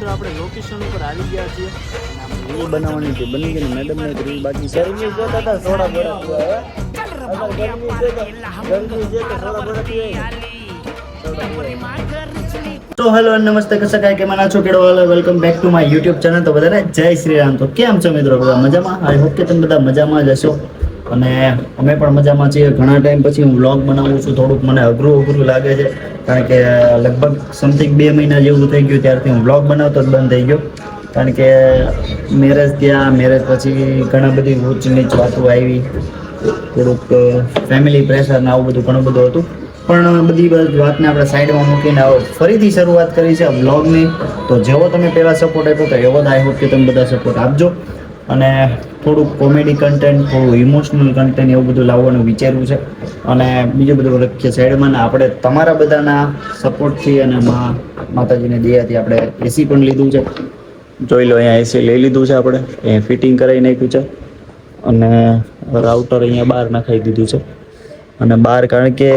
મિત્રો આપણે લોકેશન ઉપર આવી ગયા છીએ રીલ બનાવવાની છે, બની ગઈ. મેડમ ને રીલ બાકી છે. ગરમી છે તો થોડા બોરા પીવા. તો હેલો નમસ્તે, કસા કાય કે માના છો કેડો welcome back to my YouTube channel. તો બધાને જય શ્રી રામ. તો કેમ છો મિત્રો? બધા મજામાં? આઈ હોપ કે તમે બધા મજામાં જ હશો અને અમે પણ મજામાં છીએ. ઘણા ટાઈમ પછી હું વ્લોગ બનાવું છું. થોડુંક મને અઘરું લાગે છે કારણ કે લગભગ સમથિંગ 2 મહિના જેવું થઈ ગયું ત્યારથી હું વ્લોગ બનાવતો જ બંધ થઈ ગયો. કારણ કે મેરેજ થયા, મેરેજ પછી ઘણા બધી ઊંચ નીચ વાતો આવી, થોડુંક ફેમિલી પ્રેશર ને આવું બધું ઘણું બધું હતું. પણ બધી વાતને આપણે સાઈડમાં મૂકીને ફરીથી શરૂઆત કરી છે વ્લોગની. તો જેવો તમે પહેલાં સપોર્ટ આપ્યો તો એવો જ આઈ હોપ કે તમે બધા સપોર્ટ આપજો. અને થોડુંક કોમેડી કન્ટેન્ટ, થોડું ઇમોશનલ કન્ટેન્ટ એવું બધું લાવવાનું વિચાર્યું છે. અને બીજું બધું લક્ષ્ય સાઈડમાં ને આપણે તમારા બધાના સપોર્ટથી અને માતાજીની દયાથી આપણે એસી પણ લીધું છે. જોઈ લો, અહીંયા એસી લઈ લીધું છે આપણે, અહીંયા ફિટિંગ કરાવી નાખ્યું છે અને રાઉટર અહીંયા બહાર નખાઈ દીધું છે. અને બહાર કારણ કે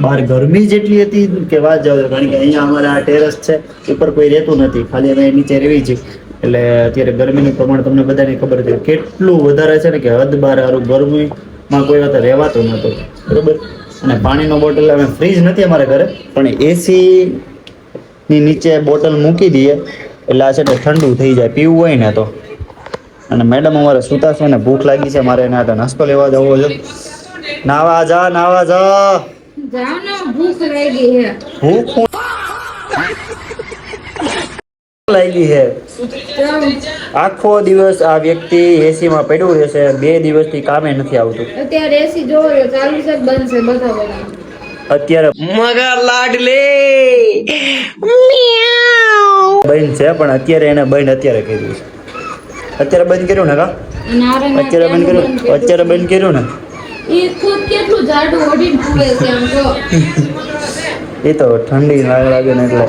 બહાર ગરમી જેટલી હતી કે વાત જાવ, કારણ કે અહીંયા અમારે આ ટેરેસ છે, ઉપર કોઈ રહેતું નથી, ખાલી અમે નીચે રહેવી છીએ. એટલે અત્યારે ગરમીનું પ્રમાણ તમને બધાને ખબર છે કેટલું વધારે છે ને કે હદ બાર. સારું ગરમીમાં કોઈ વાત રહેવાતું નહોતું, બરોબર. અને પાણીનો બોટલ, અમે ફ્રીજ નથી અમારા ઘરે, પણ એસીની નીચે બોટલ મૂકી દઈએ એટલે આ છે ને ઠંડુ થઈ જાય પીવું હોય ને તો. અને મેડમ અમારે સૂતા છે ને ભૂખ લાગી છે, મારે એના હાથે નાસ્તો લેવા જવો છે. નાવા જા જાઓ ને, ભૂખ લાગી હે. ભૂખ લાગી છે. આખો દિવસ આ વ્યક્તિ એસી માં પડ્યું રહેશે, 2 દિવસથી કામે નથી આવતું. અત્યારે એસી જોવો ચાલુ છે, બંધ છે, બધા અત્યારે મગર લાડલે બંધ છે, પણ અત્યારે એને બંધ અત્યારે કર્યું છે. અત્યારે બંધ કર્યું ને કા? અત્યારે બંધ કર્યું ને. એ ખુદ કેટલું જાડું ઓઢીને પૂરે છે આમ જો. એ તો ઠંડી ના લાગે ને એટલે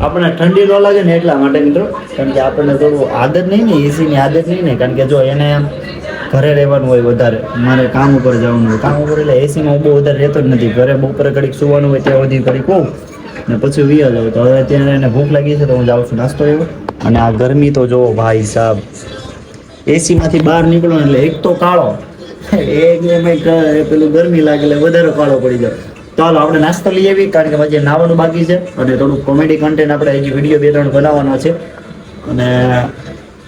આપણને ઠંડી ન લાગે ને એટલા માટે મિત્રો. કારણ કે આપણને થોડું આદત નહીં ને, એસીની આદત નહીં ને. કારણ કે જો એને ઘરે રહેવાનું હોય વધારે, મારે કામ ઉપર જવાનું હોય, કામ ઉપર એટલે એસીમાં બહુ વધારે રહેતો જ નથી. ઘરે બપોરે ઘડીક સુવાનું હોય ત્યાં સુધી ઘડીક હોઉં ને પછી વિયા જાઉં. તો હવે અત્યારે એને ભૂખ લાગી છે તો હું જાઉં છું નાસ્તો એવો. અને આ ગરમી તો જોવો ભાઈ સાહેબ, એસીમાંથી બહાર નીકળો એટલે એક તો કાળો, પેલું ગરમી લાગે એટલે વધારે કાળો પડી જાય. ચાલો આપણે નાસ્તો લઈ આવી, કારણ કે પછી નાવાનું બાકી છે અને થોડુંક કોમેડી કન્ટેન્ટ આપણે હજી વિડીયો 2-3 બનાવવાનો છે અને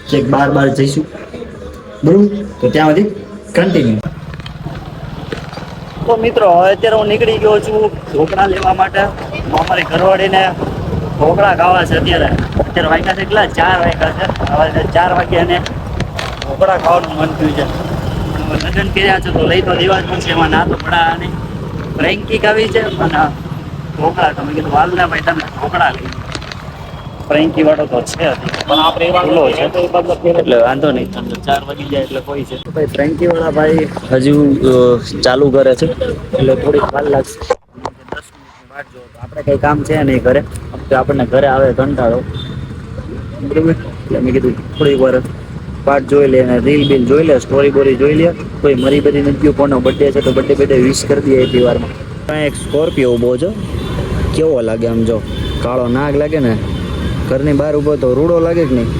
કંઈક બાર જઈશું, બરાબર. તો ત્યાં સુધી કન્ટિન્યુ. તો મિત્રો હવે અત્યારે હું નીકળી ગયો છું ઢોકળા લેવા માટે. અમારી ઘરવાળીને ઢોકળા ખાવા છે. અત્યારે વાગ્યા છે કેટલા? 4 વાગ્યા છે. હવે 4 વાગે અને ઢોકળા ખાવાનું મન થયું છે. લગ્ન કર્યા છે તો લઈ તો દેવા જ પડશે, એમાં ના તો પડા નહીં. ફ્રેન્કી આવી છે અને ઢોકળા, તો મેં કીધું વાલના ભાઈ તમે ઢોકળા લઈ. ફ્રેન્કી વાળો તો છે પણ આપણે ખુલ્લો છે એટલે વાંધો નહીં. 4 વાગી જાય એટલે કોઈ છે ભાઈ. ફ્રેન્કી વાળા ભાઈ હજુ ચાલુ કરે છે એટલે થોડીક વાર લાગશે. 10 મિનિટની વાટ જો. આપણે કંઈ કામ છે નહીં ઘરે, તો આપણને ઘરે આવે કંટાળો, બરાબર. એટલે મેં કીધું થોડીક વાર પાર્ટ જોઈ લે અને રીલ બિલ જોઈ લે, સ્ટોરી બોરી જોઈ લે. કોઈ મરી બધી નથી ગયું, કોનો બર્થડે છે તો બર્થડે વિશ કરી દઈએ એટલી વારમાં. એક સ્કોર્પિયો ઊભો છે, કેવો લાગે આમ જો, કાળો નાગ લાગે ને. ઘરની બહાર ઊભો તો રૂડો લાગે કે નહીં?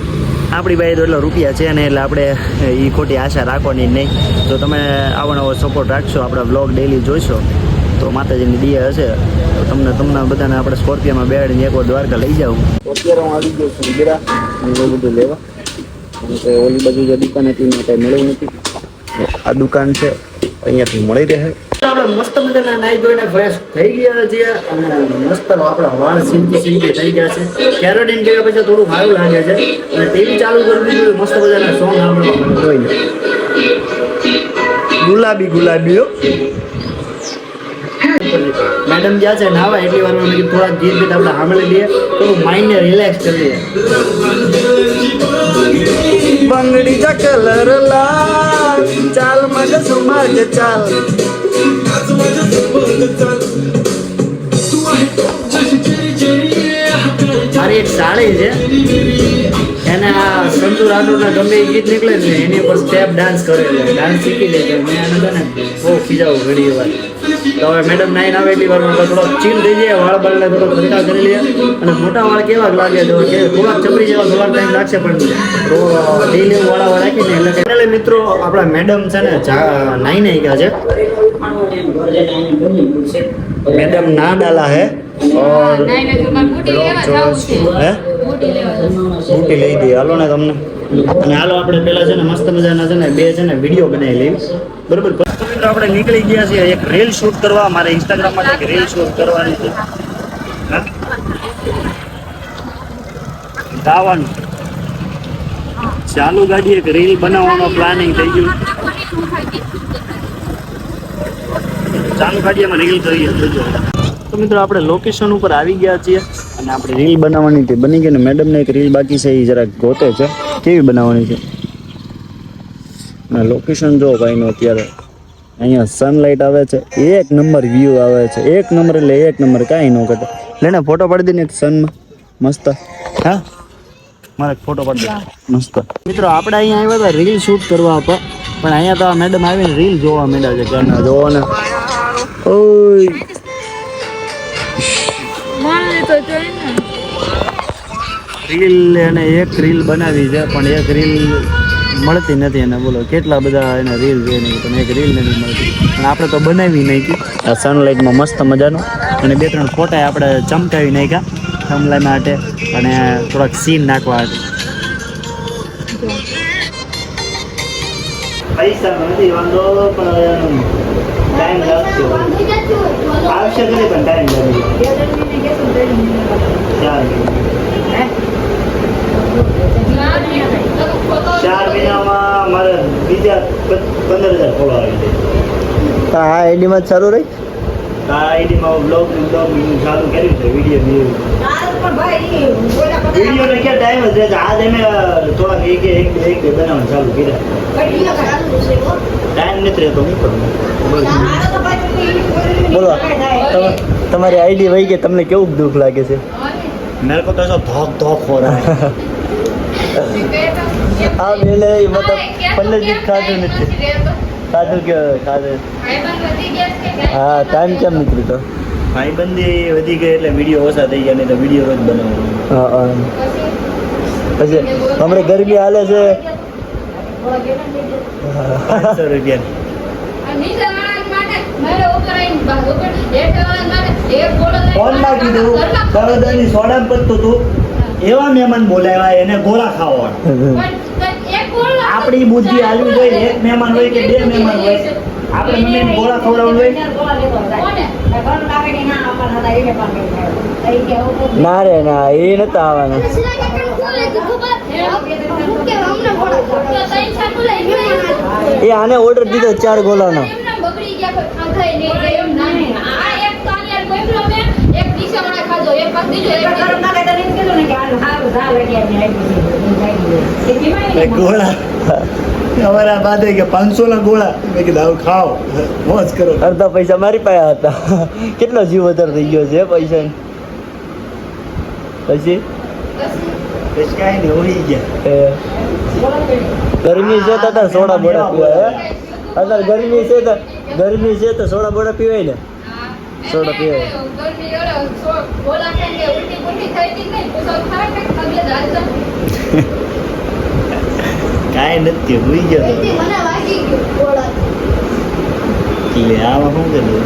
આપણી પાસે તો એટલા રૂપિયા છે ને એટલે આપણે એ ખોટી આશા રાખવાની નહીં. જો તમે આવો નવો સપોર્ટ રાખશો, આપણા વ્લોગ ડેલી જોઈશો તો માતાજીની દયા હશે તો તમને બધાને આપણે સ્કોર્પિયોમાં બેડીને એકવાર દ્વારકા લઈ જાઉં. અત્યારે હું આવી ગયો છું વીરા એવું બધું લેવા. ઓલી બાજુ જે દુકાન હતી એમાં કંઈ મળ્યું નથી. આ દુકાન છે, અહીંયાથી મળી રહે. આપણે મસ્ત મજાના નાઈ ધોઈને ફ્રેશ થઈ ગયા છીએ અને મસ્ત આપણા વાળ સિલ્કી થઈ ગયા છે. કેરેટીન ગયા પછી થોડું સારું લાગે છે અને ટીવી ચાલુ કરી દીધું, મસ્ત મજાના સોંગ આપણે જોઈ લે. ગુલાબી મેડમ ગયા છે નાવા, એટલી વારમાં મેં થોડા ગીત આપણે સાંભળી લઈએ, થોડું માઇન્ડને રિલેક્સ કરી લઈએ. બંગડી જા કલર લાલ, ચાલ મગ સુમાજ ચાલ. મારી એક સાડી છે, એને આ સંતુ રાઠોડના ગમે એ ગીત નીકળે ને એની ઉપર સ્ટેપ ડાન્સ કરે છે, ડાન્સ શીખી લે છે. મેં આને તને બહુ ખીજાવું ઘણી વાર. તો હવે મેડમ નાઈને આવે એટલી વારમાં થોડોક ચીલ થઈ જાય, વાળ બાળને થોડોક હલકા કરી લે. અને મોટા વાળ કેવા લાગે તો કે થોડાક ચપરી જેવા થોડાક ટાઈમ લાગશે, પણ ડેલી વાળા રાખીને એટલે ફાઇનલી મિત્રો આપણા મેડમ છે ને નાઈને ગયા છે. मैडम ना डाला है और बूटी લઈ દઈએ. હાલો ને તમને અને હાલો આપણે પેલા છે ને મસ્ત મજાના છે ને બે છે ને વિડીયો બનાવી લઈએ, બરોબર. મિત્રો આપણે નીકળી ગયા છીએ એક રીલ શૂટ કરવા. મારે ઇન્સ્ટાગ્રામ માટે એક રીલ શૂટ કરવાની છે. ગાવાનું ચાલુ ગાડી એક રીલ બનાવવાનો પ્લાનિંગ થઈ ગયું. ચાલુ ગાડીમાં રીલ કરીએ. તો મિત્રો આપણે લોકેશન ઉપર આવી ગયા છીએ અને આપણે રીલ બનાવવાની હતી, બની ગઈ ને. મેડમને એક રીલ બાકી છે, એ જરાક ગોતે છે કેવી બનાવવાની છે. અને લોકેશન જો ભાઈનું અત્યારે અહીંયા સનલાઇટ આવે છે, એક નંબર વ્યૂ આવે છે, એક નંબર એટલે એક નંબર, કાંઈ ન ઘટે. લેને ફોટો પાડી દે ને એક સનમાં મસ્ત. હા મારે ફોટો પાડી દે મસ્ત. મિત્રો આપણે અહીંયા આવ્યા હતા રીલ શૂટ કરવા હતા, પણ અહીંયા તો આ મેડમ આવીને રીલ જોવા માંડ્યા છે. ક્યાં જોવો ને ઓય રીલ એને એક રીલ બનાવી છે, પણ એક રીલ મળતી નથી એને. બોલો કેટલા બધા એને રીલ છે નહીં, પણ એક રીલ નથી મળતી. અને આપણે તો બનાવી નાખી આ સનલાઇટમાં મસ્ત મજાનું. અને 2-3 ફોટા આપણે ચમકાવી નાખ્યા થંબનેલ માટે અને થોડાક સીન નાખવા માટે. પૈસા નથી વાંધો, પણ ટાઈમ લાગશે. આવશે નહીં પણ ટાઈમ ચાર મહિનામાં મારે બીજા 15,000 ફોલો આવી જાય. આ આઈડીમાં ચાલુ રહી. આ આઈડીમાં બ્લોગ ચાલુ કર્યું છે. વિડીયો ને ક્યાં ટાઈમ જ રહેશે. આજ અમે થોડાક એક બે બનાવવાનું ચાલુ કર્યા. ટાઈમ નથી રહેતો. બોલો તમારી આઈડી વહી ગઈ, તમને કેવું દુઃખ લાગે છે? मेरे को तो ऐसा धोक हो रहा है. આ મેલે મતલબ 15 દિવસ ખાધું નથી. ખાધું કે ખાધું? હા ટાઈમ કેમ નીકળી તો? ભાઈબંધી વધી ગઈ એટલે વિડીયો ઓછા થઈ ગયા, નહીં તો વિડીયો રોજ બનાવવાનો. હા પછી હમણાં ગરમી હાલે છે. 500 રૂપિયા ફોનમાં કીધું બરોદાની સોડા પત્તું તું. એવા મહેમાન બોલાવ્યા, એને ગોળા ખાવા. આપણી બુદ્ધિ હાલવી જોઈએ. એક મહેમાન હોય કે 2 મહેમાન હોય, આપણે મમ્મીને ગોળા ખવડાવવું હોય. ના રે ના, એ નતા આવવાના. એ આને ઓર્ડર દીધો 4 ગોલાનો. ગોળા અમારા બાદ કે 500 ના ગોળા. મેં કીધું આવું ખાઓ, મોજ કરો. અડધા પૈસા મારી પાસે હતા. કેટલો જીવ વધારે થઈ ગયો છે પૈસા. પછી કાંઈ નહીં, હોઈ ગયા. ગરમી છે તો તાર સોડા બોડા પીવાય. અત્યારે ગરમી છે તો સોડા બોડા પીવાય ને. સોડા પીવાય. કાંઈ નથી, હોઈ ગયો. એટલે આમાં શું કર્યું?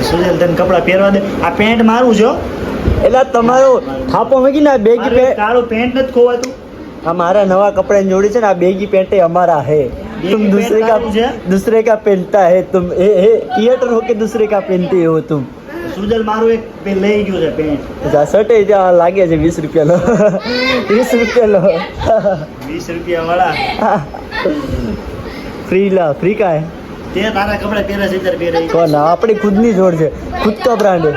સુજલ તને કપડાં પહેરવા દે. આ પેન્ટ મારું છો એટલે તમારો થાપો મૂકીને આ બેગી પેન્ટ. તારું પેન્ટ નથી ખોવાતું. આ મારા નવા કપડાની જોડી છે ને, આ બેગી પેન્ટ हमारा है. तुम दूसरे का पहनता है. तुम थिएटर होके दूसरे का पहनते हो तुम. સુજલ મારું એક લઈ ગયું છે પેન્ટ. શર્ટ ત્યાં લાગે છે 20 રૂપિયાનો. 20 રૂપિયાનો. 20 રૂપિયા વાળા फ्री का है. તે તારા કપડા પહેરે છે ત્યારે પહેરે. કોણ? આપણી ખુદની જોડ છે, ખુદ કા બ્રાન્ડ है.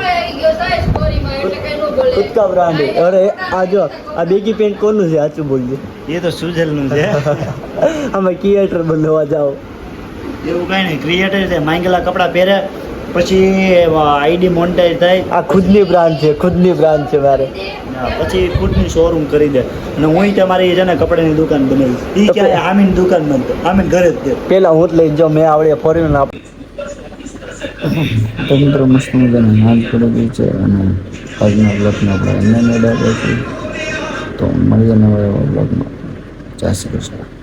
ખુદ કા બ્રાન્ડ है. અરે આ જો આ બેગી પેન્ટ કોનું છે? સાચું બોલજો. એ તો સુજલ નું છે. અમે ક્રિએટર બનવા જાઓ. એવું કઈ નહીં, ક્રિએટર છે. માંગેલા કપડા પહેરે પછી આઈડી મોનેટાઈઝ થાય આ ખુદની બ્રાન્ડ છે મારે. પછી ખુદની શોરૂમ કરી દે અને હું તમારી છે ને કપડાની દુકાન બનાવીશ. ઈ ક્યારે આમીન દુકાન નથી, આમીન ઘરે જ દે. પેલા હું જ લઈ જાઉં, મેં આવડે ફોરેન આપ. તો મિત્રો મસ્ત મજાની નાચ પડી ગઈ છે અને આજના બ્લોગને આપણે એમને મેળવ્યા છે. તો મળીએ નવા એવા બ્લોગમાં. જય શ્રી કૃષ્ણ.